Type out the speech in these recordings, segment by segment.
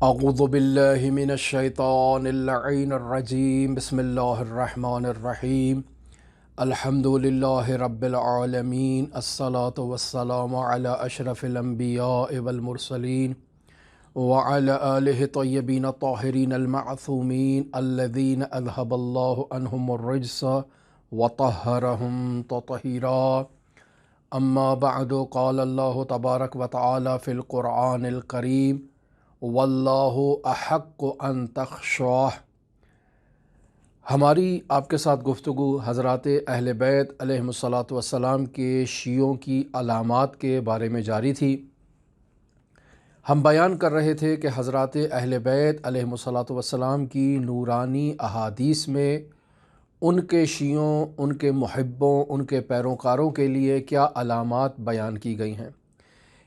اعوذ باللہ من الشیطان اللعین الرجیم بسم اللہ الرحمن الرحیم الحمد للہ رب العالمین الصلاة والسلام علی اشرف الانبیاء والمرسلین وعلی آلہ طیبین الطاہرین المعصومین الذین اذہب اللہ عنہم الرجس وطہرہم تطہیرا اما بعد قال اللہ تبارک وتعالی فی القرآن الکریم واللہ احق ان تخشاہ۔ ہماری آپ کے ساتھ گفتگو حضرات اہل بیت علیہم الصلاۃ والسلام کے شیعوں کی علامات کے بارے میں جاری تھی۔ ہم بیان کر رہے تھے کہ حضرات اہل بیت علیہم الصلاۃ والسلام کی نورانی احادیث میں ان کے شیعوں، ان کے محبوں، ان کے پیروکاروں کے لیے کیا علامات بیان کی گئی ہیں۔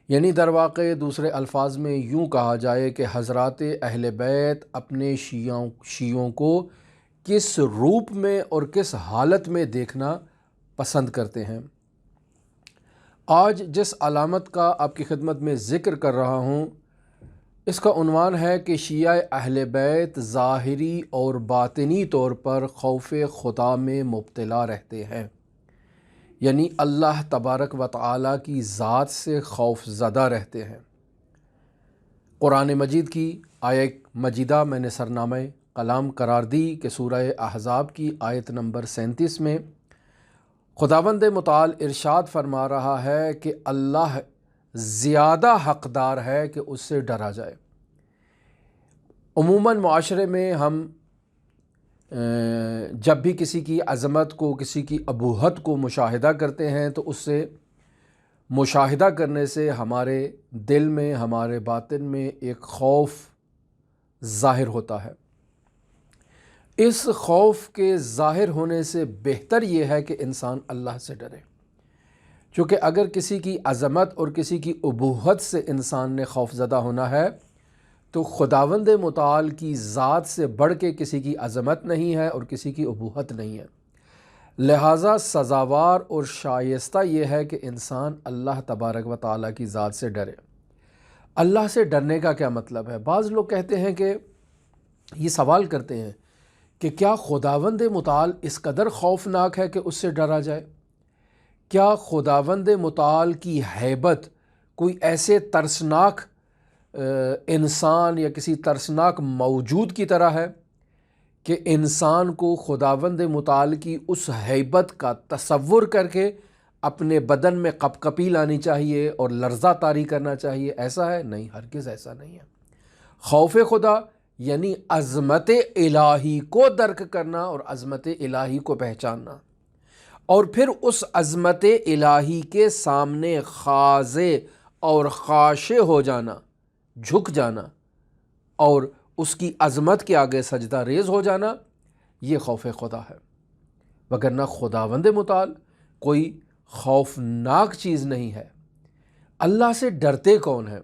یعنی در واقع دوسرے الفاظ میں یوں کہا جائے کہ حضرات اہل بیت اپنے شیعوں کو کس روپ میں اور کس حالت میں دیکھنا پسند کرتے ہیں۔ آج جس علامت کا آپ کی خدمت میں ذکر کر رہا ہوں اس کا عنوان ہے کہ شیعہ اہل بیت ظاہری اور باطنی طور پر خوف خدا میں مبتلا رہتے ہیں، یعنی اللہ تبارک و تعالیٰ کی ذات سے خوف زدہ رہتے ہیں۔ قرآن مجید کی آیت مجیدہ میں نے سرنامہ کلام قرار دی کہ سورہ احزاب کی آیت نمبر 37 میں خداوند متعال ارشاد فرما رہا ہے کہ اللہ زیادہ حقدار ہے کہ اس سے ڈرا جائے۔ عموماً معاشرے میں ہم جب بھی کسی کی عظمت کو، کسی کی ابوہت کو مشاہدہ کرتے ہیں تو اس سے مشاہدہ کرنے سے ہمارے دل میں، ہمارے باطن میں ایک خوف ظاہر ہوتا ہے۔ اس خوف کے ظاہر ہونے سے بہتر یہ ہے کہ انسان اللہ سے ڈرے، چونکہ اگر کسی کی عظمت اور کسی کی ابوہت سے انسان نے خوف زدہ ہونا ہے تو خداوند متعال کی ذات سے بڑھ کے کسی کی عظمت نہیں ہے اور کسی کی ابوہت نہیں ہے۔ لہٰذا سزاوار اور شائستہ یہ ہے کہ انسان اللہ تبارک و تعالیٰ کی ذات سے ڈرے۔ اللہ سے ڈرنے کا کیا مطلب ہے؟ بعض لوگ کہتے ہیں کہ یہ سوال کرتے ہیں کہ کیا خداوند متعال اس قدر خوفناک ہے کہ اس سے ڈرا جائے؟ کیا خداوند متعال کی ہیبت کوئی ایسے ترسناک انسان یا کسی ترسناک موجود کی طرح ہے کہ انسان کو خداوند متعال کی اس ہیبت کا تصور کر کے اپنے بدن میں قپقپی لانی چاہیے اور لرزہ طاری کرنا چاہیے؟ ایسا ہے؟ نہیں، ہرگز ایسا نہیں ہے۔ خوف خدا یعنی عظمت الہی کو درک کرنا اور عظمت الہی کو پہچاننا، اور پھر اس عظمت الہی کے سامنے خاضع اور خاشع ہو جانا، جھک جانا اور اس کی عظمت کے آگے سجدہ ریز ہو جانا، یہ خوف خدا ہے۔ وگرنہ خداوند متعال کوئی خوفناک چیز نہیں ہے۔ اللہ سے ڈرتے کون ہیں؟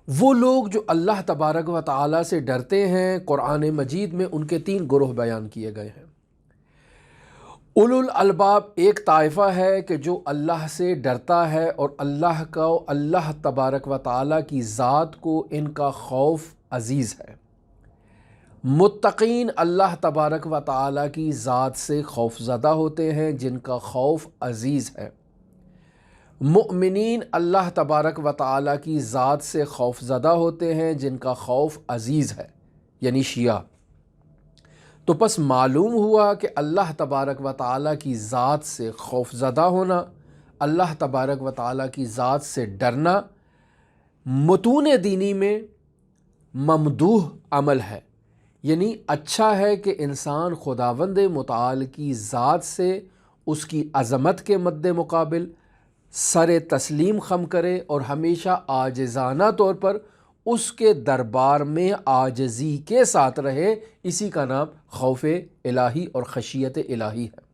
وہ لوگ جو اللہ تبارک و تعالیٰ سے ڈرتے ہیں، قرآن مجید میں ان کے 3 گروہ بیان کیے گئے ہیں۔ اولو الالباب ایک طائفہ ہے کہ جو اللہ سے ڈرتا ہے اور اللہ تبارک و تعالیٰ کی ذات کو ان کا خوف عزیز ہے۔ متقین اللہ تبارک و تعالیٰ کی ذات سے خوف زدہ ہوتے ہیں جن کا خوف عزیز ہے۔ مؤمنین اللہ تبارک و تعالیٰ کی ذات سے خوف زدہ ہوتے ہیں جن کا خوف عزیز ہے، یعنی شیعہ۔ تو پس معلوم ہوا کہ اللہ تبارک و تعالیٰ کی ذات سے خوف زدہ ہونا، اللہ تبارک و تعالیٰ کی ذات سے ڈرنا متون دینی میں ممدوح عمل ہے، یعنی اچھا ہے کہ انسان خداوند متعال کی ذات سے اس کی عظمت کے مد مقابل سر تسلیم خم کرے اور ہمیشہ عاجزانہ طور پر اس کے دربار میں عاجزی کے ساتھ رہے۔ اسی کا نام خوف الہی اور خشیت الہی ہے۔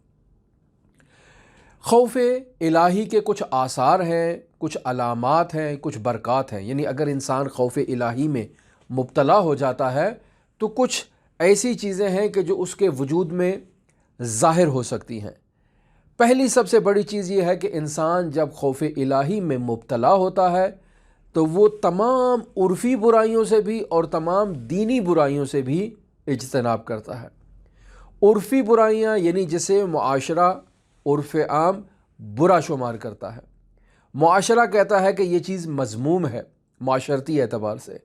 خوف الہی کے کچھ آثار ہیں، کچھ علامات ہیں، کچھ برکات ہیں۔ یعنی اگر انسان خوف الہی میں مبتلا ہو جاتا ہے تو کچھ ایسی چیزیں ہیں کہ جو اس کے وجود میں ظاہر ہو سکتی ہیں۔ پہلی سب سے بڑی چیز یہ ہے کہ انسان جب خوف الہی میں مبتلا ہوتا ہے تو وہ تمام عرفی برائیوں سے بھی اور تمام دینی برائیوں سے بھی اجتناب کرتا ہے۔ عرفی برائیاں یعنی جسے معاشرہ عرف عام برا شمار کرتا ہے، معاشرہ کہتا ہے کہ یہ چیز مذموم ہے معاشرتی اعتبار سے،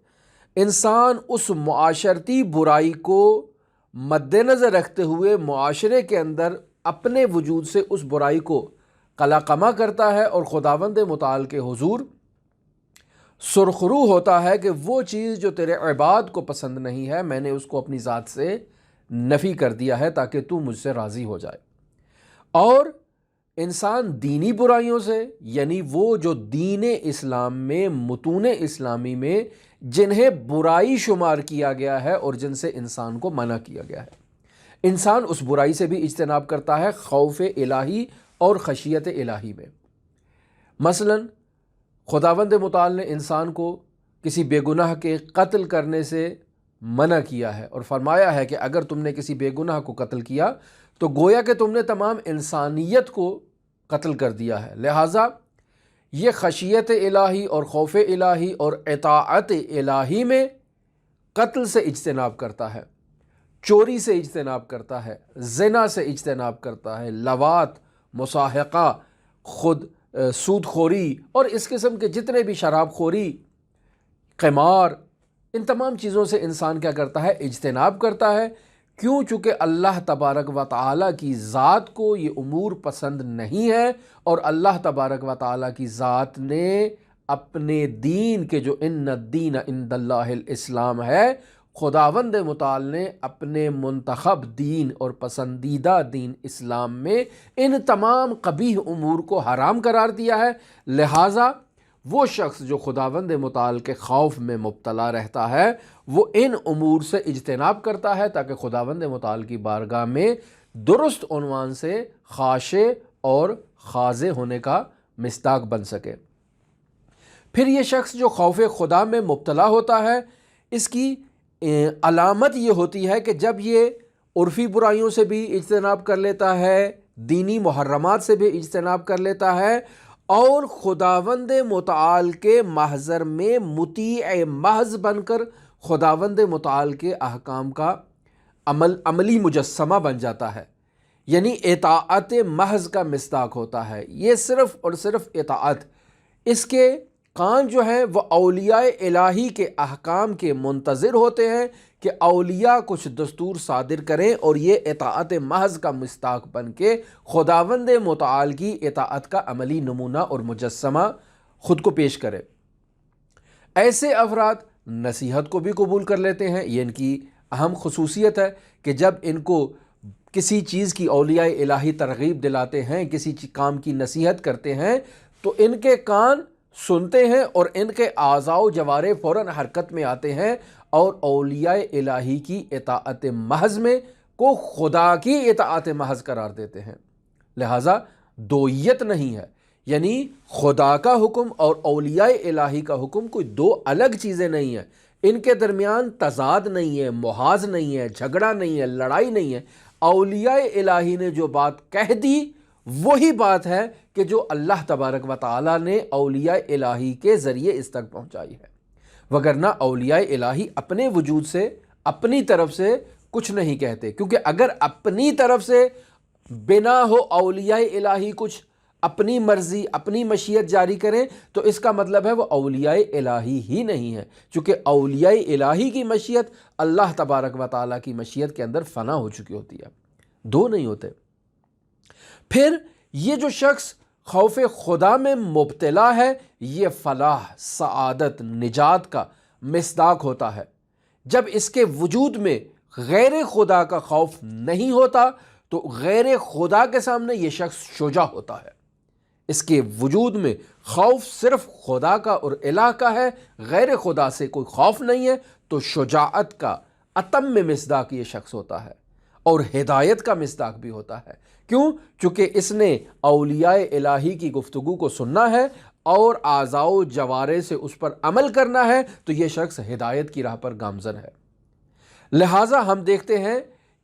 انسان اس معاشرتی برائی کو مد نظر رکھتے ہوئے معاشرے کے اندر اپنے وجود سے اس برائی کو قلقمہ کرتا ہے اور خداوند متعال کے حضور سرخرو ہوتا ہے کہ وہ چیز جو تیرے عباد کو پسند نہیں ہے میں نے اس کو اپنی ذات سے نفی کر دیا ہے تاکہ تو مجھ سے راضی ہو جائے۔ اور انسان دینی برائیوں سے یعنی وہ جو دین اسلام میں متون اسلامی میں جنہیں برائی شمار کیا گیا ہے اور جن سے انسان کو منع کیا گیا ہے، انسان اس برائی سے بھی اجتناب کرتا ہے خوف الہی اور خشیت الہی میں۔ مثلا خداوند متعال نے انسان کو کسی بے گناہ کے قتل کرنے سے منع کیا ہے اور فرمایا ہے کہ اگر تم نے کسی بے گناہ کو قتل کیا تو گویا کہ تم نے تمام انسانیت کو قتل کر دیا ہے، لہٰذا یہ خشیت الہی اور خوف الہی اور اطاعت الہی میں قتل سے اجتناب کرتا ہے، چوری سے اجتناب کرتا ہے، زنا سے اجتناب کرتا ہے، لواط، مساحقہ، خود سود خوری اور اس قسم کے جتنے بھی شراب خوری، قمار، ان تمام چیزوں سے انسان کیا کرتا ہے؟ اجتناب کرتا ہے۔ کیوں؟ چونکہ اللہ تبارک و تعالیٰ کی ذات کو یہ امور پسند نہیں ہے، اور اللہ تبارک و تعالیٰ کی ذات نے اپنے دین کے جو ان الدین عند اللہ الاسلام ہے، خداوند متعال نے اپنے منتخب دین اور پسندیدہ دین اسلام میں ان تمام قبیح امور کو حرام قرار دیا ہے، لہٰذا وہ شخص جو خداوند متعال کے خوف میں مبتلا رہتا ہے وہ ان امور سے اجتناب کرتا ہے تاکہ خداوند متعال کی بارگاہ میں درست عنوان سے خاشع اور خاضع ہونے کا مصداق بن سکے۔ پھر یہ شخص جو خوف خدا میں مبتلا ہوتا ہے، اس کی علامت یہ ہوتی ہے کہ جب یہ عرفی برائیوں سے بھی اجتناب کر لیتا ہے، دینی محرمات سے بھی اجتناب کر لیتا ہے، اور خداوند متعال کے محضر میں مطیع محض بن کر خداوند متعال کے احکام کا عملی مجسمہ بن جاتا ہے، یعنی اطاعت محض کا مصداق ہوتا ہے۔ یہ صرف اور صرف اطاعت، اس کے کان جو ہیں وہ اولیاء الہی کے احکام کے منتظر ہوتے ہیں کہ اولیاء کچھ دستور صادر کریں اور یہ اطاعت محض کا مصداق بن کے خداوند متعال کی اطاعت کا عملی نمونہ اور مجسمہ خود کو پیش کرے۔ ایسے افراد نصیحت کو بھی قبول کر لیتے ہیں، یہ ان کی اہم خصوصیت ہے کہ جب ان کو کسی چیز کی اولیاء الہی ترغیب دلاتے ہیں، کسی کام کی نصیحت کرتے ہیں تو ان کے کان سنتے ہیں اور ان کے اعضاء و جوارح فوراً حرکت میں آتے ہیں اور اولیاء الہی کی اطاعت محض میں کو خدا کی اطاعت محض قرار دیتے ہیں۔ لہٰذا دوئیت نہیں ہے، یعنی خدا کا حکم اور اولیاء الہی کا حکم کوئی دو الگ چیزیں نہیں ہیں، ان کے درمیان تضاد نہیں ہے، محاذ نہیں ہے، جھگڑا نہیں ہے، لڑائی نہیں ہے۔ اولیاء الہی نے جو بات کہہ دی وہی بات ہے کہ جو اللہ تبارک و تعالیٰ نے اولیاء الہی کے ذریعے اس تک پہنچائی ہے، وگرنہ اولیاء الہی اپنے وجود سے اپنی طرف سے کچھ نہیں کہتے، کیونکہ اگر اپنی طرف سے بنا ہو اولیاء الہی کچھ اپنی مرضی اپنی مشیت جاری کریں تو اس کا مطلب ہے وہ اولیاء الہی ہی نہیں ہے، چونکہ اولیاء الہی کی مشیت اللہ تبارک و تعالیٰ کی مشیت کے اندر فنا ہو چکی ہوتی ہے، دو نہیں ہوتے۔ پھر یہ جو شخص خوف خدا میں مبتلا ہے یہ فلاح، سعادت، نجات کا مصداق ہوتا ہے۔ جب اس کے وجود میں غیر خدا کا خوف نہیں ہوتا تو غیر خدا کے سامنے یہ شخص شجاع ہوتا ہے۔ اس کے وجود میں خوف صرف خدا کا اور الہ کا ہے، غیر خدا سے کوئی خوف نہیں ہے، تو شجاعت کا اتم مصداق یہ شخص ہوتا ہے اور ہدایت کا مصداق بھی ہوتا ہے۔ کیوں؟ چونکہ اس نے اولیاء الہی کی گفتگو کو سننا ہے اور اعضاء و جوارح سے اس پر عمل کرنا ہے، تو یہ شخص ہدایت کی راہ پر گامزن ہے۔ لہٰذا ہم دیکھتے ہیں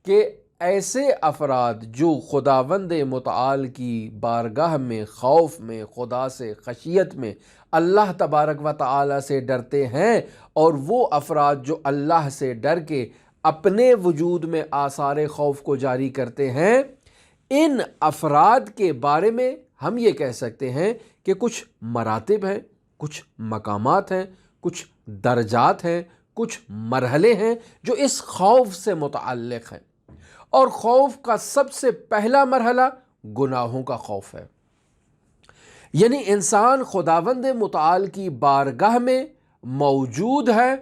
کہ ایسے افراد جو خداوند متعال کی بارگاہ میں خوف میں، خدا سے خشیت میں، اللہ تبارک و تعالی سے ڈرتے ہیں، اور وہ افراد جو اللہ سے ڈر کے اپنے وجود میں آثار خوف کو جاری کرتے ہیں، ان افراد کے بارے میں ہم یہ کہہ سکتے ہیں کہ کچھ مراتب ہیں، کچھ مقامات ہیں، کچھ درجات ہیں، کچھ مرحلے ہیں جو اس خوف سے متعلق ہیں۔ اور خوف کا سب سے پہلا مرحلہ گناہوں کا خوف ہے، یعنی انسان خداوند متعال کی بارگاہ میں موجود ہے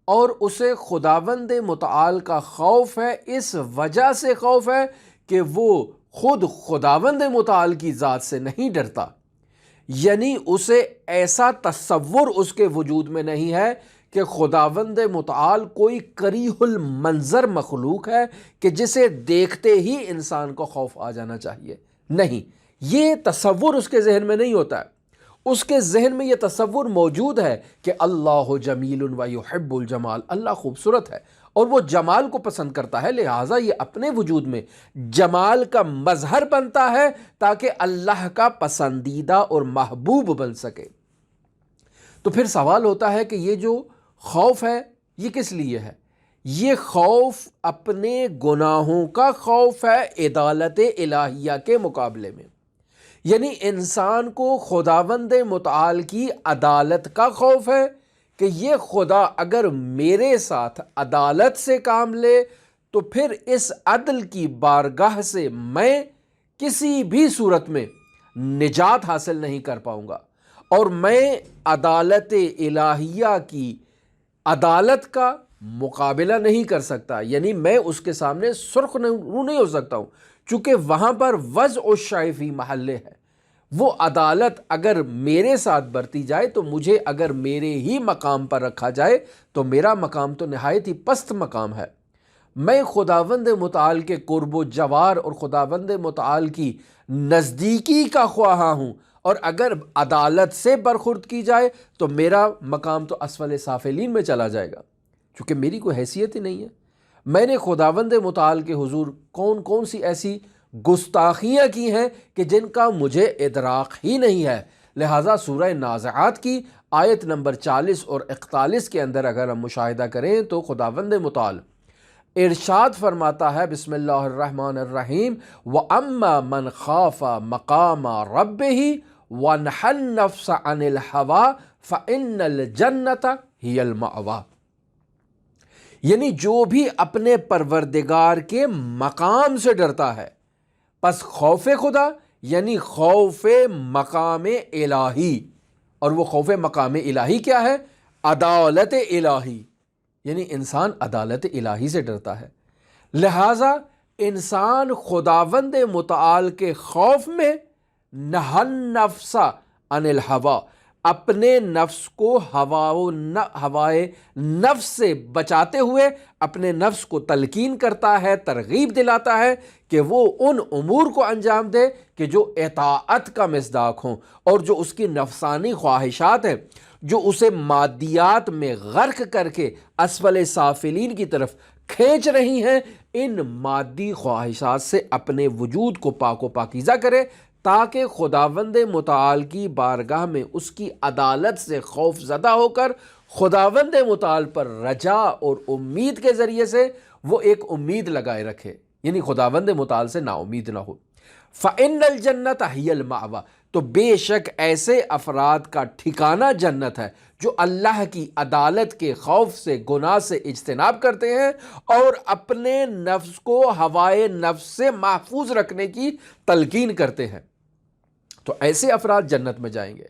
اور اسے خداوند متعال کا خوف ہے، اس وجہ سے خوف ہے کہ وہ خود خداوند متعال کی ذات سے نہیں ڈرتا، یعنی اسے ایسا تصور اس کے وجود میں نہیں ہے کہ خداوند متعال کوئی قریح المنظر مخلوق ہے کہ جسے دیکھتے ہی انسان کو خوف آ جانا چاہیے۔ نہیں، یہ تصور اس کے ذہن میں نہیں ہوتا ہے۔ اس کے ذہن میں یہ تصور موجود ہے کہ اللہ جمیل و یحب الجمال، اللہ خوبصورت ہے اور وہ جمال کو پسند کرتا ہے، لہٰذا یہ اپنے وجود میں جمال کا مظہر بنتا ہے تاکہ اللہ کا پسندیدہ اور محبوب بن سکے۔ تو پھر سوال ہوتا ہے کہ یہ جو خوف ہے یہ کس لیے ہے؟ یہ خوف اپنے گناہوں کا خوف ہے عدالت الہیہ کے مقابلے میں، یعنی انسان کو خداوند متعال کی عدالت کا خوف ہے کہ یہ خدا اگر میرے ساتھ عدالت سے کام لے تو پھر اس عدل کی بارگاہ سے میں کسی بھی صورت میں نجات حاصل نہیں کر پاؤں گا، اور میں عدالت الہیہ کی عدالت کا مقابلہ نہیں کر سکتا، یعنی میں اس کے سامنے سرخ رو نہیں ہو سکتا ہوں، چونکہ وہاں پر وضع الشیء فی محلہ ہے۔ وہ عدالت اگر میرے ساتھ برتی جائے تو مجھے اگر میرے ہی مقام پر رکھا جائے تو میرا مقام تو نہایت ہی پست مقام ہے۔ میں خداوند متعال کے قرب و جوار اور خداوند متعال کی نزدیکی کا خواہاں ہوں، اور اگر عدالت سے برخورد کی جائے تو میرا مقام تو اسفل سافلین میں چلا جائے گا، چونکہ میری کوئی حیثیت ہی نہیں ہے۔ میں نے خداوند متعال کے حضور کون کون سی ایسی گستاخیاں کی ہیں کہ جن کا مجھے ادراک ہی نہیں ہے۔ لہٰذا سورہ نازعات کی آیت نمبر 40 اور 41 کے اندر اگر ہم مشاہدہ کریں تو خداوند متعال ارشاد فرماتا ہے، بسم اللہ الرحمن الرحیم، وَأَمَّا مَنْ خَافَ مَقَامَ رَبِّهِ وَنَهَى النَّفْسَ عَنِ الْهَوَىٰ فَإِنَّ الْجَنَّةَ هِيَ الْمَأْوَىٰ، یعنی جو بھی اپنے پروردگار کے مقام سے ڈرتا ہے، پس خوف خدا یعنی خوف مقام الہی، اور وہ خوف مقام الہی کیا ہے؟ عدالت الہی، یعنی انسان عدالت الہی سے ڈرتا ہے۔ لہٰذا انسان خداوند متعال کے خوف میں نہى النفس عن الہویٰ، اپنے نفس کو ہوائے نفس سے بچاتے ہوئے اپنے نفس کو تلقین کرتا ہے، ترغیب دلاتا ہے کہ وہ ان امور کو انجام دے کہ جو اطاعت کا مصداق ہوں، اور جو اس کی نفسانی خواہشات ہیں جو اسے مادیات میں غرق کر کے اسفل سافلین کی طرف کھینچ رہی ہیں، ان مادی خواہشات سے اپنے وجود کو پاک و پاکیزہ کرے تاکہ خداوند متعال کی بارگاہ میں اس کی عدالت سے خوف زدہ ہو کر خداوند متعال پر رجا اور امید کے ذریعے سے وہ ایک امید لگائے رکھے، یعنی خداوند متعال سے نا امید نہ ہو۔ فَإِنَّ الْجَنَّةَ هِيَ الْمَأْوَىٰ، تو بے شک ایسے افراد کا ٹھکانہ جنت ہے جو اللہ کی عدالت کے خوف سے، گناہ سے اجتناب کرتے ہیں اور اپنے نفس کو ہوائے نفس سے محفوظ رکھنے کی تلقین کرتے ہیں، تو ایسے افراد جنت میں جائیں گے۔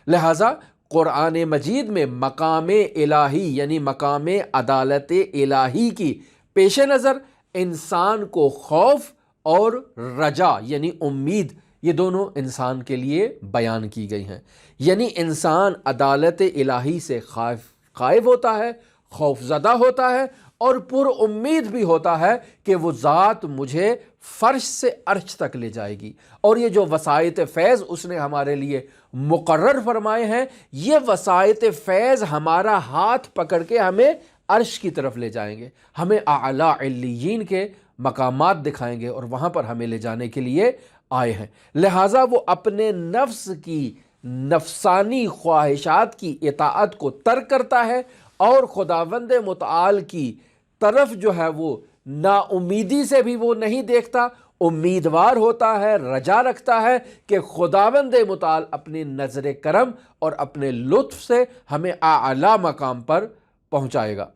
لہٰذا قرآن مجید میں مقام الہی یعنی مقام عدالت الہی کی پیش نظر انسان کو خوف اور رجا یعنی امید، یہ دونوں انسان کے لیے بیان کی گئی ہیں، یعنی انسان عدالت الہی سے خائف ہوتا ہے، خوف زدہ ہوتا ہے اور پر امید بھی ہوتا ہے کہ وہ ذات مجھے فرش سے عرش تک لے جائے گی، اور یہ جو وسائط فیض اس نے ہمارے لیے مقرر فرمائے ہیں، یہ وسائط فیض ہمارا ہاتھ پکڑ کے ہمیں عرش کی طرف لے جائیں گے، ہمیں اعلیٰ علیین کے مقامات دکھائیں گے اور وہاں پر ہمیں لے جانے کے لیے آئے ہیں۔ لہٰذا وہ اپنے نفس کی نفسانی خواہشات کی اطاعت کو ترک کرتا ہے اور خداوند متعال کی طرف جو ہے وہ نا امیدی سے بھی وہ نہیں دیکھتا، امیدوار ہوتا ہے، رجا رکھتا ہے کہ خداوند متعال اپنی نظر کرم اور اپنے لطف سے ہمیں اعلیٰ مقام پر پہنچائے گا۔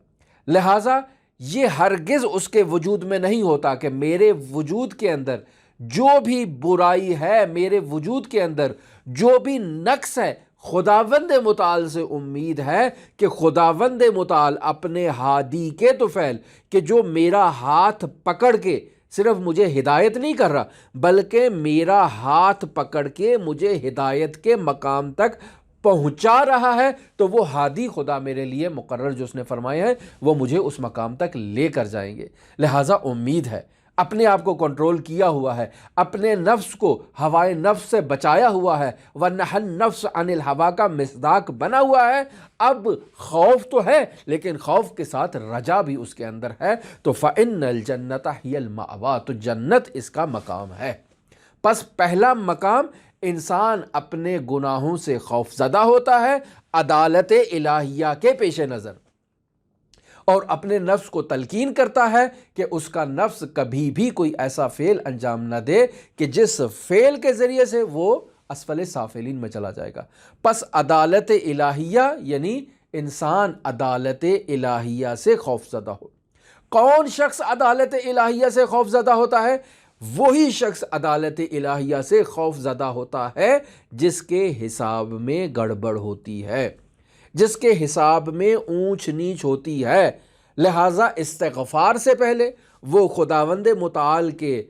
لہٰذا یہ ہرگز اس کے وجود میں نہیں ہوتا کہ میرے وجود کے اندر جو بھی برائی ہے، میرے وجود کے اندر جو بھی نقص ہے، خداوند متعال سے امید ہے کہ خداوند متعال اپنے ہادی کے طفیل کہ جو میرا ہاتھ پکڑ کے صرف مجھے ہدایت نہیں کر رہا بلکہ میرا ہاتھ پکڑ کے مجھے ہدایت کے مقام تک پہنچا رہا ہے، تو وہ ہادی خدا میرے لیے مقرر جو اس نے فرمایا ہے وہ مجھے اس مقام تک لے کر جائیں گے۔ لہٰذا امید ہے، اپنے آپ کو کنٹرول کیا ہوا ہے، اپنے نفس کو ہوائے نفس سے بچایا ہوا ہے، وَنَهَى النَّفْسَ عَنِ الْهَوَىٰ کا مصداق بنا ہوا ہے۔ اب خوف تو ہے لیکن خوف کے ساتھ رجا بھی اس کے اندر ہے، تو فَإِنَّ الْجَنَّةَ هِيَ الْمَأْوَىٰ، تو جنت اس کا مقام ہے۔ پس پہلا مقام انسان اپنے گناہوں سے خوف زدہ ہوتا ہے عدالت الہیہ کے پیش نظر، اور اپنے نفس کو تلقین کرتا ہے کہ اس کا نفس کبھی بھی کوئی ایسا فعل انجام نہ دے کہ جس فعل کے ذریعے سے وہ اسفل سافلین میں چلا جائے گا۔ پس عدالت الہیہ یعنی انسان عدالت الہیہ سے خوف زدہ ہو۔ کون شخص عدالت الہیہ سے خوف زدہ ہوتا ہے؟ وہی شخص عدالت الہیہ سے خوف زدہ ہوتا ہے جس کے حساب میں گڑبڑ ہوتی ہے، جس کے حساب میں اونچ نیچ ہوتی ہے۔ لہٰذا استغفار سے پہلے وہ خداوند متعال کے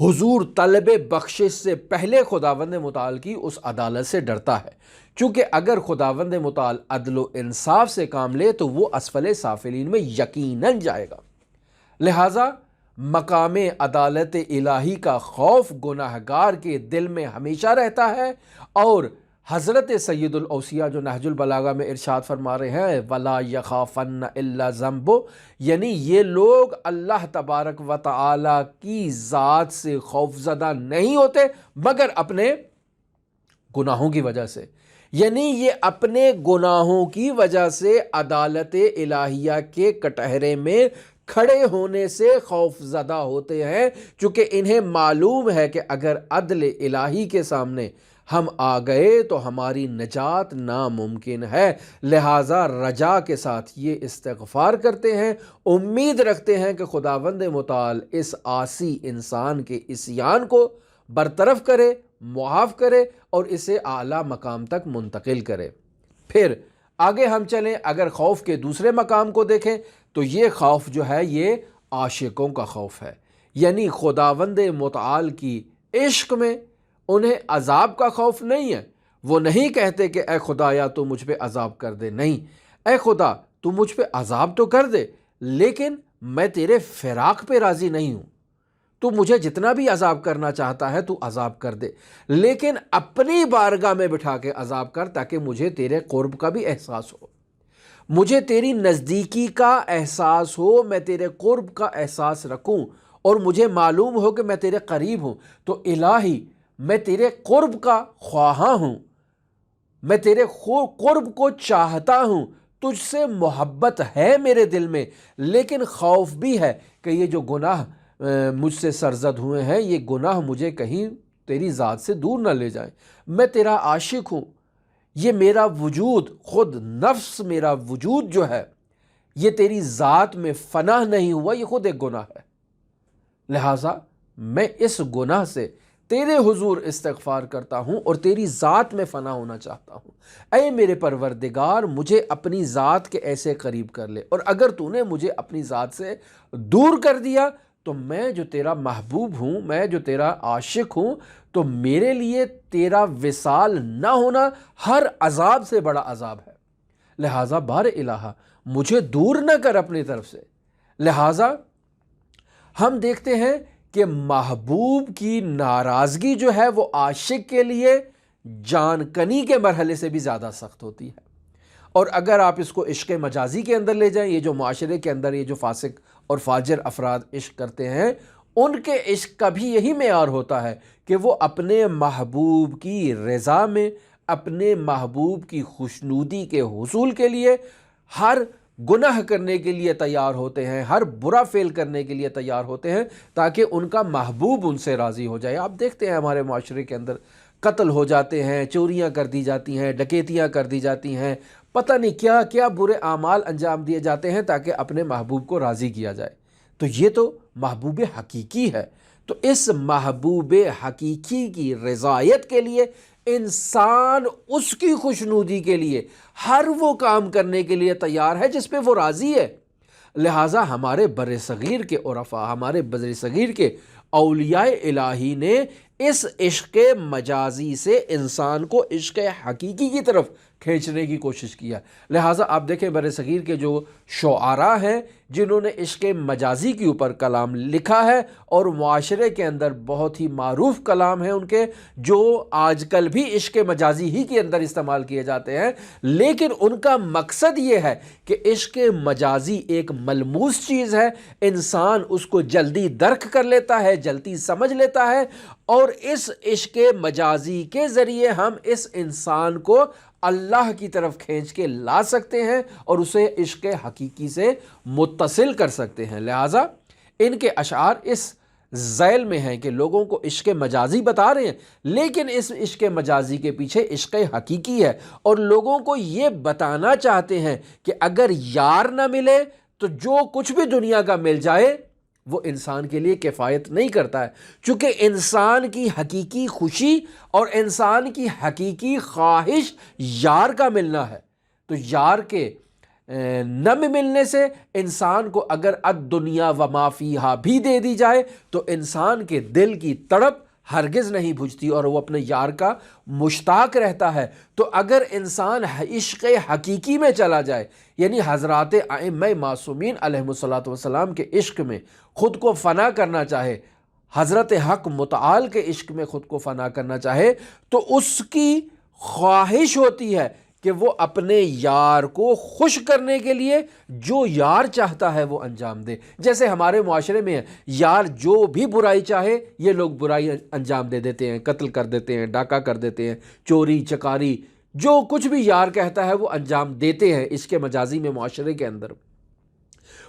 حضور طلب بخشش سے پہلے خداوند متعال کی اس عدالت سے ڈرتا ہے، چونکہ اگر خداوند متعال عدل و انصاف سے کام لے تو وہ اسفل سافلین میں یقیناً جائے گا۔ لہٰذا مقام عدالت الہی کا خوف گناہگار کے دل میں ہمیشہ رہتا ہے، اور حضرت سید الاوصیاء جو نہج البلاغہ میں ارشاد فرما رہے ہیں وَلَا يَخَافَنَّ إِلَّا ذَنْبُ، یعنی یہ لوگ اللہ تبارک و تعالی کی ذات سے خوف زدہ نہیں ہوتے مگر اپنے گناہوں کی وجہ سے، یعنی یہ اپنے گناہوں کی وجہ سے عدالت الہیہ کے کٹہرے میں کھڑے ہونے سے خوف زدہ ہوتے ہیں، چونکہ انہیں معلوم ہے کہ اگر عدل الہی کے سامنے ہم آ گئے تو ہماری نجات ناممکن ہے۔ لہٰذا رجا کے ساتھ یہ استغفار کرتے ہیں، امید رکھتے ہیں کہ خداوند متعال اس عاصی انسان کے عصیان کو برطرف کرے، معاف کرے اور اسے اعلیٰ مقام تک منتقل کرے۔ پھر آگے ہم چلیں، اگر خوف کے دوسرے مقام کو دیکھیں تو یہ خوف جو ہے یہ عاشقوں کا خوف ہے، یعنی خداوند متعال کی عشق میں انہیں عذاب کا خوف نہیں ہے۔ وہ نہیں کہتے کہ اے خدایا تو مجھ پہ عذاب کر دے، نہیں، اے خدا تو مجھ پہ عذاب تو کر دے لیکن میں تیرے فراق پہ راضی نہیں ہوں، تو مجھے جتنا بھی عذاب کرنا چاہتا ہے تو عذاب کر دے، لیکن اپنی بارگاہ میں بٹھا کے عذاب کر تاکہ مجھے تیرے قرب کا بھی احساس ہو، مجھے تیری نزدیکی کا احساس ہو، میں تیرے قرب کا احساس رکھوں اور مجھے معلوم ہو کہ میں تیرے قریب ہوں۔ تو الہی میں تیرے قرب کا خواہاں ہوں، میں تیرے قرب کو چاہتا ہوں، تجھ سے محبت ہے میرے دل میں، لیکن خوف بھی ہے کہ یہ جو گناہ مجھ سے سرزد ہوئے ہیں یہ گناہ مجھے کہیں تیری ذات سے دور نہ لے جائیں۔ میں تیرا عاشق ہوں، یہ میرا وجود، خود نفس میرا وجود جو ہے یہ تیری ذات میں فنا نہیں ہوا، یہ خود ایک گناہ ہے۔ لہٰذا میں اس گناہ سے تیرے حضور استغفار کرتا ہوں اور تیری ذات میں فنا ہونا چاہتا ہوں۔ اے میرے پروردگار مجھے اپنی ذات کے ایسے قریب کر لے، اور اگر تو نے مجھے اپنی ذات سے دور کر دیا تو میں جو تیرا محبوب ہوں، میں جو تیرا عاشق ہوں، تو میرے لیے تیرا وصال نہ ہونا ہر عذاب سے بڑا عذاب ہے۔ لہٰذا بار الہ مجھے دور نہ کر اپنی طرف سے۔ لہٰذا ہم دیکھتے ہیں کہ محبوب کی ناراضگی جو ہے وہ عاشق کے لیے جان کنی کے مرحلے سے بھی زیادہ سخت ہوتی ہے، اور اگر آپ اس کو عشق مجازی کے اندر لے جائیں، یہ جو معاشرے کے اندر یہ جو فاسق اور فاجر افراد عشق کرتے ہیں، ان کے عشق کا بھی یہی معیار ہوتا ہے کہ وہ اپنے محبوب کی رضا میں، اپنے محبوب کی خوشنودی کے حصول کے لیے ہر گناہ کرنے کے لیے تیار ہوتے ہیں، ہر برا فعل کرنے کے لیے تیار ہوتے ہیں، تاکہ ان کا محبوب ان سے راضی ہو جائے۔ آپ دیکھتے ہیں ہمارے معاشرے کے اندر قتل ہو جاتے ہیں، چوریاں کر دی جاتی ہیں، ڈکیتیاں کر دی جاتی ہیں، پتہ نہیں کیا کیا برے اعمال انجام دیے جاتے ہیں تاکہ اپنے محبوب کو راضی کیا جائے۔ تو یہ تو محبوب حقیقی ہے۔ تو اس محبوب حقیقی کی رضایت کے لیے انسان اس کی خوشنودی کے لیے ہر وہ کام کرنے کے لیے تیار ہے جس پہ وہ راضی ہے۔ لہٰذا ہمارے بر صغیر کے عرفاء، ہمارے بر صغیر کے اولیاء الہی نے اس عشق مجازی سے انسان کو عشق حقیقی کی طرف کھینچنے کی کوشش کیا۔ لہٰذا آپ دیکھیں بر صغیر کے جو شعراء ہیں جنہوں نے عشق مجازی کے اوپر کلام لکھا ہے، اور معاشرے کے اندر بہت ہی معروف کلام ہیں ان کے، جو آج کل بھی عشق مجازی ہی کے اندر استعمال کیے جاتے ہیں، لیکن ان کا مقصد یہ ہے کہ عشق مجازی ایک ملموس چیز ہے، انسان اس کو جلدی درک کر لیتا ہے، جلدی سمجھ لیتا ہے، اور اس عشق مجازی کے ذریعے ہم اس انسان کو اللہ کی طرف کھینچ کے لا سکتے ہیں اور اسے عشق حقیقی سے متصل کر سکتے ہیں۔ لہٰذا ان کے اشعار اس ذیل میں ہیں کہ لوگوں کو عشق مجازی بتا رہے ہیں، لیکن اس عشق مجازی کے پیچھے عشق حقیقی ہے، اور لوگوں کو یہ بتانا چاہتے ہیں کہ اگر یار نہ ملے تو جو کچھ بھی دنیا کا مل جائے وہ انسان کے لیے کفایت نہیں کرتا ہے، چونکہ انسان کی حقیقی خوشی اور انسان کی حقیقی خواہش یار کا ملنا ہے۔ تو یار کے نہ ملنے سے انسان کو اگر الدنیا و ما فیہا بھی دے دی جائے تو انسان کے دل کی تڑپ ہرگز نہیں بجھتی اور وہ اپنے یار کا مشتاق رہتا ہے۔ تو اگر انسان عشق حقیقی میں چلا جائے، یعنی حضرات ائمہ معصومین علیہم الصلاۃ والسلام کے عشق میں خود کو فنا کرنا چاہے، حضرت حق متعال کے عشق میں خود کو فنا کرنا چاہے، تو اس کی خواہش ہوتی ہے کہ وہ اپنے یار کو خوش کرنے کے لیے جو یار چاہتا ہے وہ انجام دے۔ جیسے ہمارے معاشرے میں ہے، یار جو بھی برائی چاہے یہ لوگ برائی انجام دے دیتے ہیں، قتل کر دیتے ہیں، ڈاکہ کر دیتے ہیں، چوری چکاری، جو کچھ بھی یار کہتا ہے وہ انجام دیتے ہیں عشق مجازی میں معاشرے کے اندر۔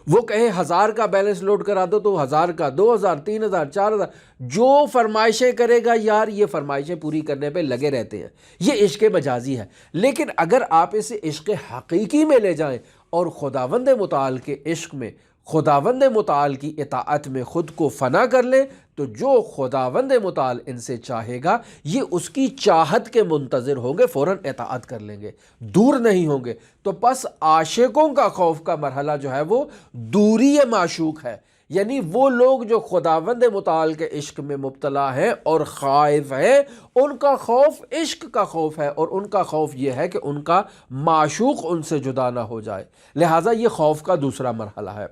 وہ کہے 1000 کا بیلنس لوڈ کرا دو تو 1000 کا، 2000، 3000، 4000، جو فرمائشیں کرے گا یار یہ فرمائشیں پوری کرنے پہ لگے رہتے ہیں۔ یہ عشق مجازی ہے۔ لیکن اگر آپ اسے عشق حقیقی میں لے جائیں اور خداوند متعال کے عشق میں، خداوند متعال کی اطاعت میں خود کو فنا کر لیں، تو جو خداوند متعال ان سے چاہے گا یہ اس کی چاہت کے منتظر ہوں گے، فوراً اطاعت کر لیں گے، دور نہیں ہوں گے۔ تو پس عاشقوں کا خوف کا مرحلہ جو ہے وہ دوری معشوق ہے، یعنی وہ لوگ جو خداوند متعال کے عشق میں مبتلا ہیں اور خائف ہیں، ان کا خوف عشق کا خوف ہے، اور ان کا خوف یہ ہے کہ ان کا معشوق ان سے جدا نہ ہو جائے۔ لہٰذا یہ خوف کا دوسرا مرحلہ ہے۔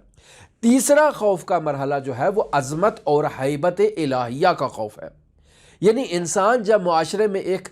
تیسرا خوف کا مرحلہ جو ہے وہ عظمت اور ہیبت الہیہ کا خوف ہے، یعنی انسان جب معاشرے میں ایک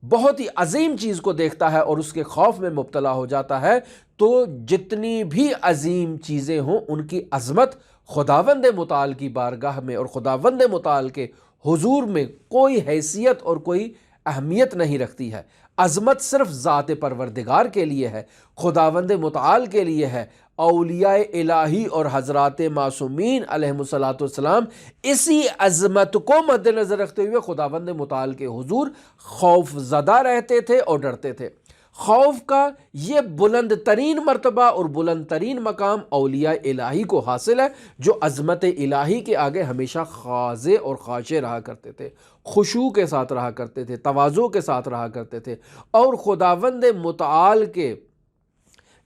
بہت ہی عظیم چیز کو دیکھتا ہے اور اس کے خوف میں مبتلا ہو جاتا ہے، تو جتنی بھی عظیم چیزیں ہوں ان کی عظمت خداوند متعال کی بارگاہ میں اور خداوند متعال کے حضور میں کوئی حیثیت اور کوئی اہمیت نہیں رکھتی ہے۔ عظمت صرف ذات پروردگار کے لیے ہے، خداوند متعال کے لیے ہے۔ اولیاء الہی اور حضرات معصومین علیہم الصلاۃ والسلام اسی عظمت کو مد نظر رکھتے ہوئے خداوند متعال کے حضور خوف زدہ رہتے تھے اور ڈرتے تھے۔ خوف کا یہ بلند ترین مرتبہ اور بلند ترین مقام اولیاء الہی کو حاصل ہے، جو عظمت الہی کے آگے ہمیشہ خاضع اور خاشع رہا کرتے تھے، خشوع کے ساتھ رہا کرتے تھے، تواضع کے ساتھ رہا کرتے تھے، اور خداوند متعال کے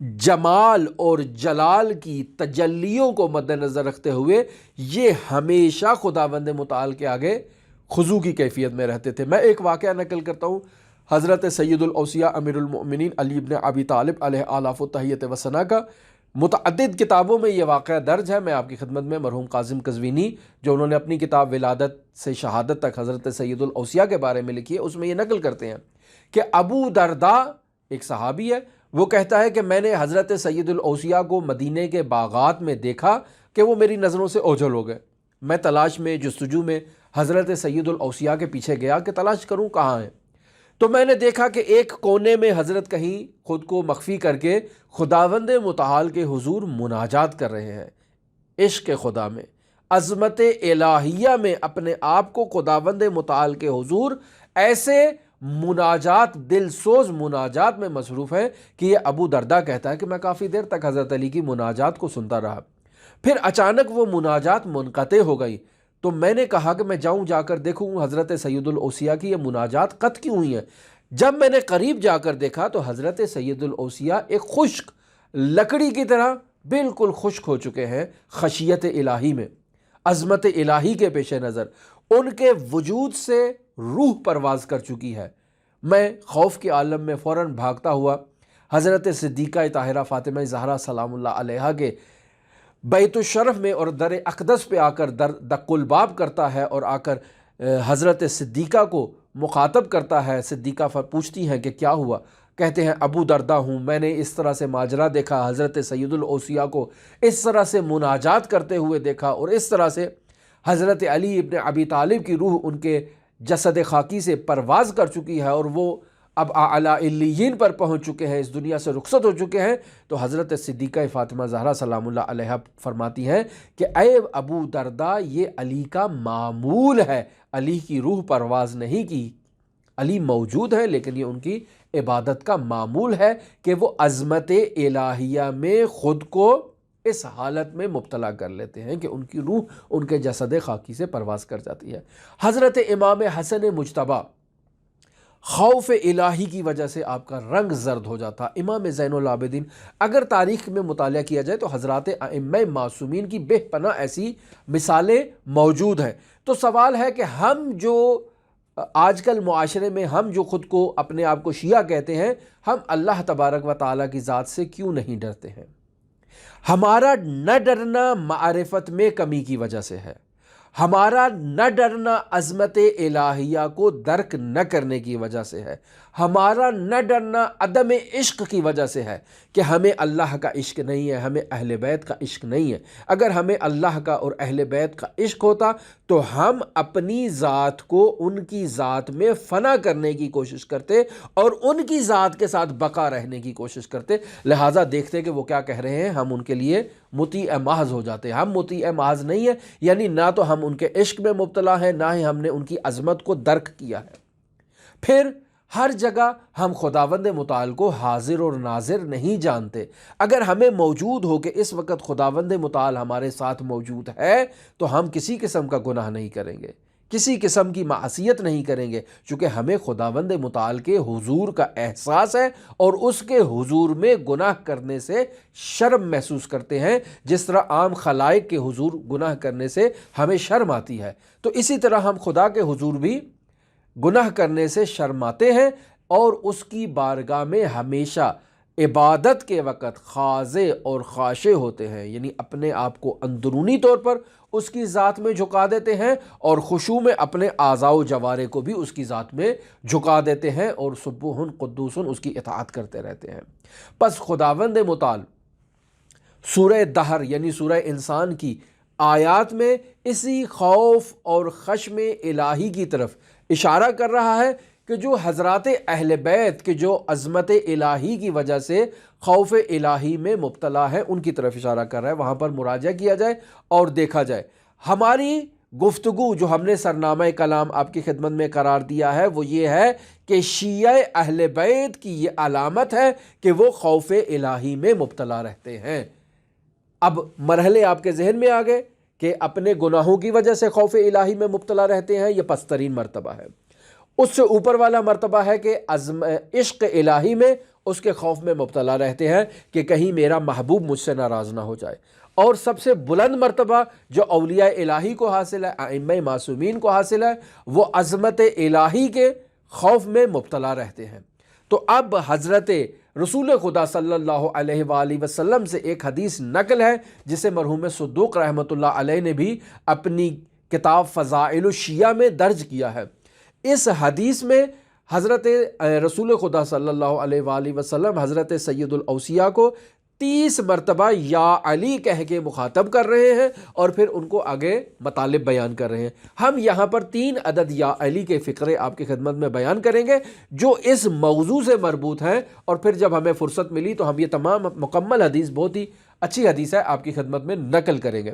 جمال اور جلال کی تجلیوں کو مد نظر رکھتے ہوئے یہ ہمیشہ خداوند متعال کے آگے خضوع کی کیفیت میں رہتے تھے۔ میں ایک واقعہ نقل کرتا ہوں، حضرت سید الاوصیاء امیر المؤمنین علی بن ابی طالب علیہ آلاف و تحیت و ثنا کا متعدد کتابوں میں یہ واقعہ درج ہے۔ میں آپ کی خدمت میں مرحوم قاسم قزوینی جو انہوں نے اپنی کتاب ولادت سے شہادت تک حضرت سید الاوصیاء کے بارے میں لکھی ہے، اس میں یہ نقل کرتے ہیں کہ ابو درداء ایک صحابی ہے، وہ کہتا ہے کہ میں نے حضرت سید الاوصیاء کو مدینے کے باغات میں دیکھا، کہ وہ میری نظروں سے اوجھل ہو گئے۔ میں تلاش میں، جستجو میں حضرت سید الاوصیاء کے پیچھے گیا کہ تلاش کروں کہاں ہیں، تو میں نے دیکھا کہ ایک کونے میں حضرت کہیں خود کو مخفی کر کے خداوند متعال کے حضور مناجات کر رہے ہیں، عشق خدا میں، عظمت الہیہ میں اپنے آپ کو خداوند متعال کے حضور ایسے مناجات، دل سوز مناجات میں مصروف ہے کہ یہ ابو درداء کہتا ہے کہ میں کافی دیر تک حضرت علی کی مناجات کو سنتا رہا، پھر اچانک وہ مناجات منقطع ہو گئی، تو میں نے کہا کہ میں جاؤں جا کر دیکھوں حضرت سید الاوصیاء کی یہ مناجات قطع کیوں ہوئی ہیں۔ جب میں نے قریب جا کر دیکھا تو حضرت سید الاوصیاء ایک خشک لکڑی کی طرح بالکل خشک ہو چکے ہیں، خشیت الہی میں، عظمت الہی کے پیش نظر ان کے وجود سے روح پرواز کر چکی ہے۔ میں خوف کے عالم میں فوراً بھاگتا ہوا حضرت صدیقہ طاہرہ فاطمہ زہرا سلام اللہ علیہا کے بیت الشرف میں اور در اقدس پہ آ کر دق الباب کرتا ہے اور آ کر حضرت صدیقہ کو مخاطب کرتا ہے۔ صدیقہ پوچھتی ہیں کہ کیا ہوا؟ کہتے ہیں ابو درداء ہوں، میں نے اس طرح سے ماجرا دیکھا، حضرت سید الاوصیاء کو اس طرح سے مناجات کرتے ہوئے دیکھا، اور اس طرح سے حضرت علی ابن ابی طالب کی روح ان کے جسد خاکی سے پرواز کر چکی ہے اور وہ اب اعلیٰ علیین پر پہنچ چکے ہیں، اس دنیا سے رخصت ہو چکے ہیں۔ تو حضرت صدیقہ فاطمہ زہرا سلام اللہ علیہا فرماتی ہیں کہ اے ابو درداء، یہ علی کا معمول ہے، علی کی روح پرواز نہیں کی، علی موجود ہے لیکن یہ ان کی عبادت کا معمول ہے کہ وہ عظمت الہیہ میں خود کو اس حالت میں مبتلا کر لیتے ہیں کہ ان کی روح ان کے جسد خاکی سے پرواز کر جاتی ہے۔ حضرت امام حسن مجتبیٰ، خوف الہی کی وجہ سے آپ کا رنگ زرد ہو جاتا۔ امام زین العابدین، اگر تاریخ میں مطالعہ کیا جائے تو حضرات ائمہ معصومین کی بے پناہ ایسی مثالیں موجود ہیں۔ تو سوال ہے کہ ہم جو آج کل معاشرے میں ہم جو خود کو اپنے آپ کو شیعہ کہتے ہیں، ہم اللہ تبارک و تعالیٰ کی ذات سے کیوں نہیں ڈرتے ہیں؟ ہمارا نہ ڈرنا معرفت میں کمی کی وجہ سے ہے، ہمارا نہ ڈرنا عظمت الہیہ کو درک نہ کرنے کی وجہ سے ہے، ہمارا نہ ڈرنا عدم عشق کی وجہ سے ہے کہ ہمیں اللہ کا عشق نہیں ہے، ہمیں اہل بیت کا عشق نہیں ہے۔ اگر ہمیں اللہ کا اور اہل بیت کا عشق ہوتا تو ہم اپنی ذات کو ان کی ذات میں فنا کرنے کی کوشش کرتے اور ان کی ذات کے ساتھ بقا رہنے کی کوشش کرتے، لہٰذا دیکھتے کہ وہ کیا کہہ رہے ہیں، ہم ان کے لیے مطیع محض ہو جاتے۔ ہم مطیع محض نہیں ہیں، یعنی نہ تو ہم ان کے عشق میں مبتلا ہیں، نہ ہی ہم نے ان کی عظمت کو درک کیا ہے۔ پھر ہر جگہ ہم خداوند متعال کو حاضر اور ناظر نہیں جانتے۔ اگر ہمیں موجود ہو کہ اس وقت خداوند متعال ہمارے ساتھ موجود ہے تو ہم کسی قسم کا گناہ نہیں کریں گے، کسی قسم کی معصیت نہیں کریں گے، چونکہ ہمیں خداوند متعال کے حضور کا احساس ہے اور اس کے حضور میں گناہ کرنے سے شرم محسوس کرتے ہیں، جس طرح عام خلائق کے حضور گناہ کرنے سے ہمیں شرم آتی ہے۔ تو اسی طرح ہم خدا کے حضور بھی گناہ کرنے سے شرماتے ہیں اور اس کی بارگاہ میں ہمیشہ عبادت کے وقت خاضع اور خاشع ہوتے ہیں، یعنی اپنے آپ کو اندرونی طور پر اس کی ذات میں جھکا دیتے ہیں اور خشوع میں اپنے اعضاء و جوارح کو بھی اس کی ذات میں جھکا دیتے ہیں اور سبوح قدوس اس کی اطاعت کرتے رہتے ہیں۔ پس خداوند متعال سورہ دہر یعنی سورہ انسان کی آیات میں اسی خوف اور خشم الہی کی طرف اشارہ کر رہا ہے کہ جو حضرات اہل بیت کے جو عظمت الہی کی وجہ سے خوف الہی میں مبتلا ہے ان کی طرف اشارہ کر رہا ہے۔ وہاں پر مراجعہ کیا جائے اور دیکھا جائے۔ ہماری گفتگو جو ہم نے سرنامہ کلام آپ کی خدمت میں قرار دیا ہے وہ یہ ہے کہ شیعہ اہل بیت کی یہ علامت ہے کہ وہ خوف الہی میں مبتلا رہتے ہیں۔ اب مرحلے آپ کے ذہن میں آ گئے کہ اپنے گناہوں کی وجہ سے خوف الہی میں مبتلا رہتے ہیں، یہ پسترین مرتبہ ہے۔ اس سے اوپر والا مرتبہ ہے کہ عشق الہی میں اس کے خوف میں مبتلا رہتے ہیں کہ کہیں میرا محبوب مجھ سے ناراض نہ ہو جائے۔ اور سب سے بلند مرتبہ جو اولیاء الہی کو حاصل ہے، ائمہ معصومین کو حاصل ہے، وہ عظمت الہی کے خوف میں مبتلا رہتے ہیں۔ تو اب حضرت رسول خدا صلی اللہ علیہ وآلہ وسلم سے ایک حدیث نقل ہے جسے مرحوم صدوق رحمۃ اللہ علیہ نے بھی اپنی کتاب فضائل الشیعہ میں درج کیا ہے۔ اس حدیث میں حضرت رسول خدا صلی اللہ علیہ وآلہ وسلم حضرت سید الاوصیاء کو 30 مرتبہ یا علی کہہ کے مخاطب کر رہے ہیں اور پھر ان کو آگے مطالب بیان کر رہے ہیں۔ ہم یہاں پر 3 عدد یا علی کے فقرے آپ کی خدمت میں بیان کریں گے جو اس موضوع سے مربوط ہیں، اور پھر جب ہمیں فرصت ملی تو ہم یہ تمام مکمل حدیث، بہت ہی اچھی حدیث ہے، آپ کی خدمت میں نقل کریں گے۔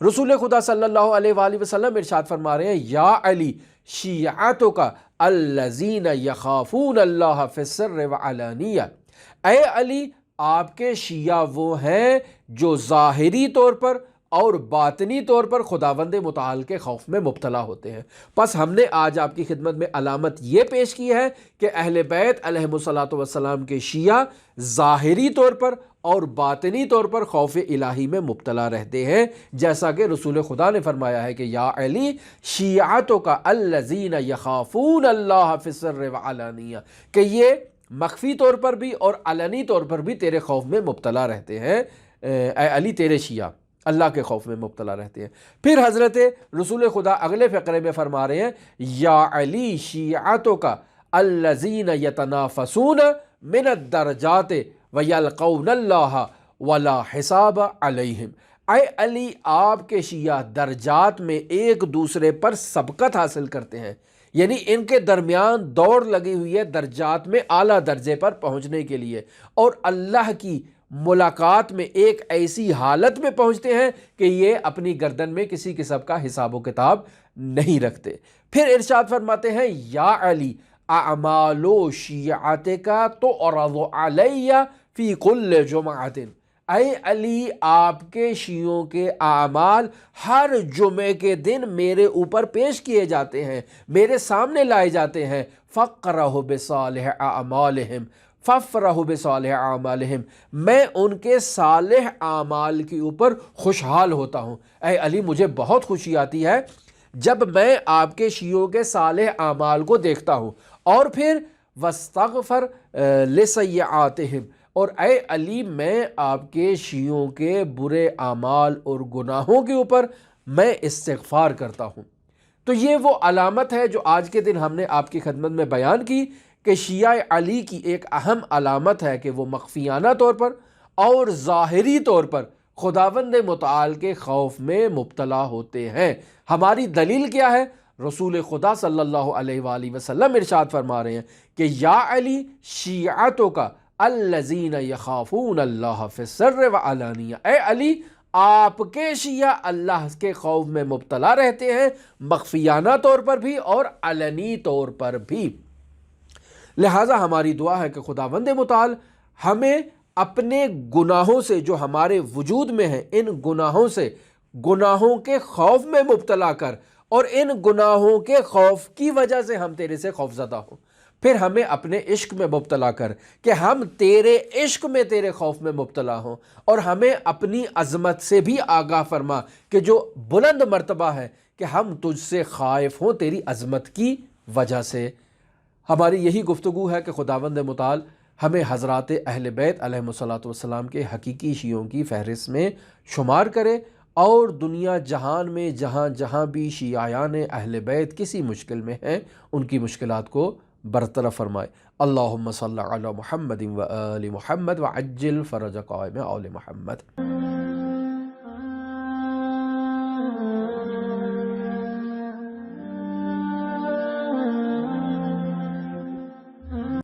رسول خدا صلی اللہ علیہ وآلہ وسلم ارشاد فرما رہے ہیں، یا علی شیعتک الذین یخافون اللہ فی السر وعلانیہ، اے علی آپ کے شیعہ وہ ہیں جو ظاہری طور پر اور باطنی طور پر خداوند متعال کے خوف میں مبتلا ہوتے ہیں۔ پس ہم نے آج آپ کی خدمت میں علامت یہ پیش کی ہے کہ اہل بیت علیہم الصلاۃ والسلام کے شیعہ ظاہری طور پر اور باطنی طور پر خوف الہی میں مبتلا رہتے ہیں، جیسا کہ رسول خدا نے فرمایا ہے کہ یا علی شیعتک الذین یخافون اللہ فی السر وعلانیہ، کہ یہ مخفی طور پر بھی اور علنی طور پر بھی تیرے خوف میں مبتلا رہتے ہیں۔ اے علی تیرے شیعہ اللہ کے خوف میں مبتلا رہتے ہیں۔ پھر حضرت رسول خدا اگلے فقرے میں فرما رہے ہیں، یا علی شیعتک الذین یتنافسون من الدرجات ویلقون اللہ ولا حساب علیہم، اے علی آپ کے شیعہ درجات میں ایک دوسرے پر سبقت حاصل کرتے ہیں، یعنی ان کے درمیان دوڑ لگی ہوئی ہے درجات میں اعلیٰ درجے پر پہنچنے کے لیے، اور اللہ کی ملاقات میں ایک ایسی حالت میں پہنچتے ہیں کہ یہ اپنی گردن میں کسی قسم کا حساب و کتاب نہیں رکھتے۔ پھر ارشاد فرماتے ہیں، یا علی اعمال شیعتک تعرض علی فی کل جمعۃ، اے علی آپ کے شیعوں کے اعمال ہر جمعے کے دن میرے اوپر پیش کیے جاتے ہیں، میرے سامنے لائے جاتے ہیں۔ فقرہ بصالح اعمالہم فافرح بصالح اعمالہم، میں ان کے صالح اعمال کے اوپر خوشحال ہوتا ہوں۔ اے علی مجھے بہت خوشی آتی ہے جب میں آپ کے شیعوں کے صالح اعمال کو دیکھتا ہوں، اور پھر واستغفر لسیئاتہم، اور اے علی میں آپ کے شیعوں کے برے اعمال اور گناہوں کے اوپر میں استغفار کرتا ہوں۔ تو یہ وہ علامت ہے جو آج کے دن ہم نے آپ کی خدمت میں بیان کی کہ شیعہ علی کی ایک اہم علامت ہے کہ وہ مخفیانہ طور پر اور ظاہری طور پر خداوند متعال کے خوف میں مبتلا ہوتے ہیں۔ ہماری دلیل کیا ہے؟ رسول خدا صلی اللہ علیہ وآلہ وسلم ارشاد فرما رہے ہیں کہ یا علی شیعتک الذین یخافون اللہ فی السر وعلانیہ، اے علی آپ کے شیعہ اللہ کے خوف میں مبتلا رہتے ہیں، مخفیانہ طور پر بھی اور علنی طور پر بھی۔ لہٰذا ہماری دعا ہے کہ خداوند متعال ہمیں اپنے گناہوں سے جو ہمارے وجود میں ہیں، ان گناہوں سے، گناہوں کے خوف میں مبتلا کر، اور ان گناہوں کے خوف کی وجہ سے ہم تیرے سے خوف زدہ ہوں، پھر ہمیں اپنے عشق میں مبتلا کر کہ ہم تیرے عشق میں تیرے خوف میں مبتلا ہوں، اور ہمیں اپنی عظمت سے بھی آگاہ فرما کہ جو بلند مرتبہ ہے کہ ہم تجھ سے خائف ہوں تیری عظمت کی وجہ سے۔ ہماری یہی گفتگو ہے کہ خداوند متعال ہمیں حضرات اہل بیت علیہم الصلاۃ والسلام کے حقیقی شیعوں کی فہرست میں شمار کرے، اور دنیا جہان میں جہاں جہاں بھی شیعیان اہل بیت کسی مشکل میں ہیں ان کی مشکلات کو برطرف فرمائے۔ اللہم صلی علی محمد و آل محمد وعجل فرج قائم آل محمد۔